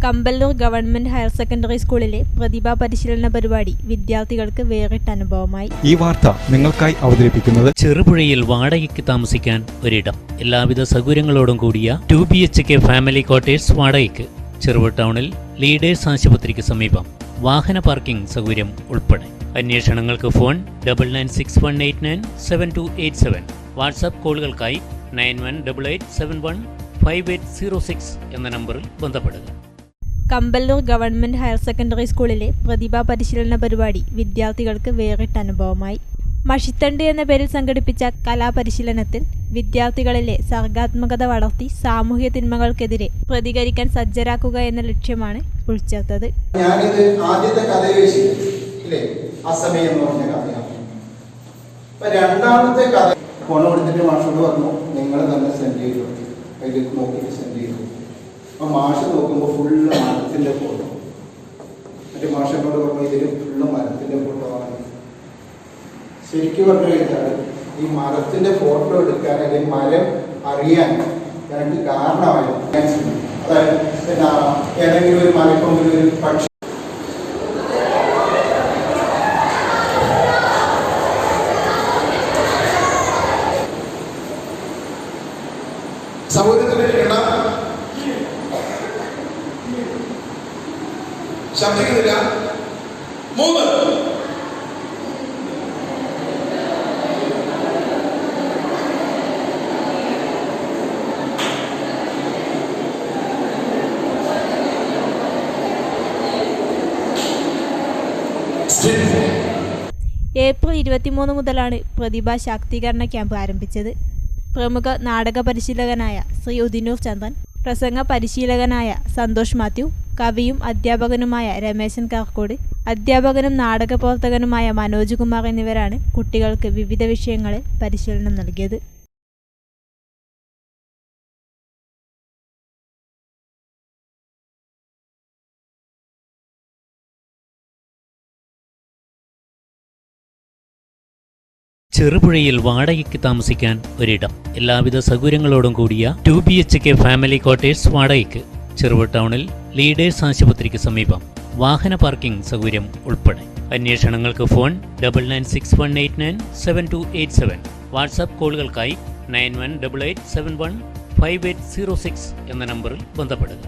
Kampallur government higher secondary സ്കൂളിലെ പ്രതിഭാ പരിശീലന പരിപാടി വിദ്യാർത്ഥികൾക്ക് വേറിട്ട അനുഭവമായി. ഈ വാർത്ത നിങ്ങൾക്കായി അവതരിപ്പിക്കുന്നത് ചെറുപുഴയിൽ വാടകയ്ക്ക് താമസിക്കാൻ ഒരിടം, എല്ലാവിധ സൗകര്യങ്ങളോടും കൂടിയ 2 BHK ഫാമിലി ക്വാർട്ടേഴ്സ് വാടകയ്ക്ക്. ചെറുപുഴ ടൗണിൽ ലീഡേഴ്സ് ആശുപത്രിക്ക് സമീപം. വാഹന പാർക്കിംഗ് സൗകര്യം ഉൾപ്പെടെ. അന്വേഷണങ്ങൾക്ക് ഫോൺ 9961897287. വാട്സാപ്പ് കോളുകൾക്കായി 9188715806 എന്ന നമ്പറിൽ ബന്ധപ്പെടുക. കമ്പല്ലൂർ ഗവൺമെന്റ് ഹയർ സെക്കൻഡറി സ്കൂളിലെ പ്രതിഭാ പരിശീലന പരിപാടി വിദ്യാർത്ഥികൾക്ക് വേറിട്ട അനുഭവമായി. മഷിത്തണ്ട് എന്ന പേരിൽ സംഘടിപ്പിച്ച കലാപരിശീലനത്തിൽ വിദ്യാർത്ഥികളിലെ സർഗാത്മകത വളർത്തി സാമൂഹ്യ തിന്മകൾക്കെതിരെ പ്രതികരിക്കാൻ സജ്ജരാക്കുക എന്ന ലക്ഷ്യമാണ് ഉൾച്ചേർത്തത്. ഞാനിത് ആദ്യത്തെ കഥ അസമയം എന്ന് പറഞ്ഞ കഥയാണ്. രണ്ടാമത്തെ കഥ ഫോൺ കൊടുത്തിട്ട് മാഷോട് പറഞ്ഞു, നിങ്ങൾ തന്നെ സെൻഡ് ചെയ്തു, അതിൽ നോക്കിയിട്ട് സെൻഡ് ചെയ്തു. അപ്പോൾ മാഷ് നോക്കുമ്പോൾ ഫുള്ള് മരത്തിൻ്റെ ഫോട്ടോ. മറ്റേ മാഷനോട് പറഞ്ഞു, ഇതിൽ ഫുള്ള് മരത്തിൻ്റെ ഫോട്ടോ ആണ്. ശരിക്കും പറഞ്ഞു കഴിഞ്ഞാൽ ഈ മരത്തിൻ്റെ ഫോട്ടോ എടുക്കാൻ അല്ലെങ്കിൽ മരം അറിയാൻ എനിക്ക് കാരണമായിരുന്നു. അതായത് പിന്നെ ഏതെങ്കിലും ഒരു മരക്കൊമ്പിൽ ഒരു പക്ഷി സൗകര്യത്തിന് ശബ്ദിക്കുന്നില്ല. 3 ഏപ്രിൽ 23 മുതലാണ് പ്രതിഭാ ശാക്തീകരണ ക്യാമ്പ് ആരംഭിച്ചത്. പ്രമുഖ നാടക പരിശീലകനായ ശ്രീ ഉദിനൂർ ചന്ദ്രൻ, പ്രസംഗ പരിശീലകനായ സന്തോഷ് മാത്യു, കവിയും അധ്യാപകനുമായ രമേശൻ കാർക്കോട്, അധ്യാപകനും നാടക പ്രവർത്തകനുമായ മനോജ് കുമാർ എന്നിവരാണ് കുട്ടികൾക്ക് വിവിധ വിഷയങ്ങളിൽ പരിശീലനം നൽകിയത്. ചെറുപുഴയിൽ വാടകയ്ക്ക് താമസിക്കാൻ ഒരിടം, എല്ലാവിധ സൗകര്യങ്ങളോടും കൂടിയ 2 BHK ഫാമിലി ക്വാർട്ടേഴ്സ് വാടകയ്ക്ക്. ചെറുപുഴ ടൗണിൽ ലീഡേഴ്സ് ആശുപത്രിക്ക് സമീപം. വാഹന പാർക്കിംഗ് സൗകര്യം ഉൾപ്പെടെ. അന്വേഷണങ്ങൾക്ക് ഫോൺ 9961897287. വാട്സാപ്പ് കോളുകൾക്കായി 9188715806 എന്ന നമ്പറിൽ ബന്ധപ്പെടുക.